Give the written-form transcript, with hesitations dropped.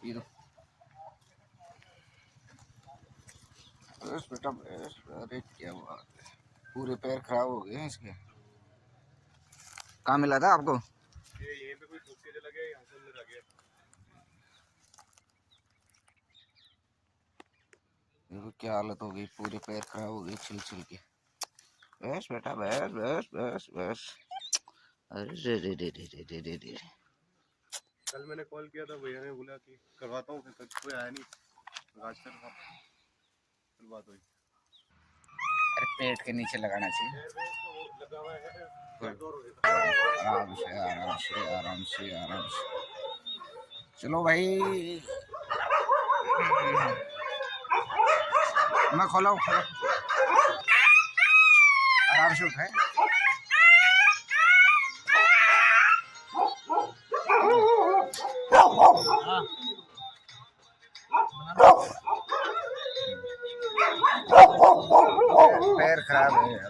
ये दो बस बेटा बस। अरे क्या बात है, पूरे पैर खराब हो गए हैं इसके। कहाँ मिला था आपको? ये यहीं पे कोई ठोक के चला गया, यहाँ से अंदर आ गया। देखो क्या हालत हो गई, पूरे पैर खराब हो गए छिल छिल के। बस बेटा बस बस बस बस। अरे रे रे रे रे रे रे रे। कल मैंने कॉल किया था, भैया ने बोला कि करवाता हूँ, फिर कोई आया नहीं। आज फिर बात हुई। अरे पेट के नीचे लगाना चाहिए। लगा हुआ है, आराम से आराम से आराम से आराम से। चलो भाई, मैं खोला खोला, आराम से उठाए। पैर खराब है यार।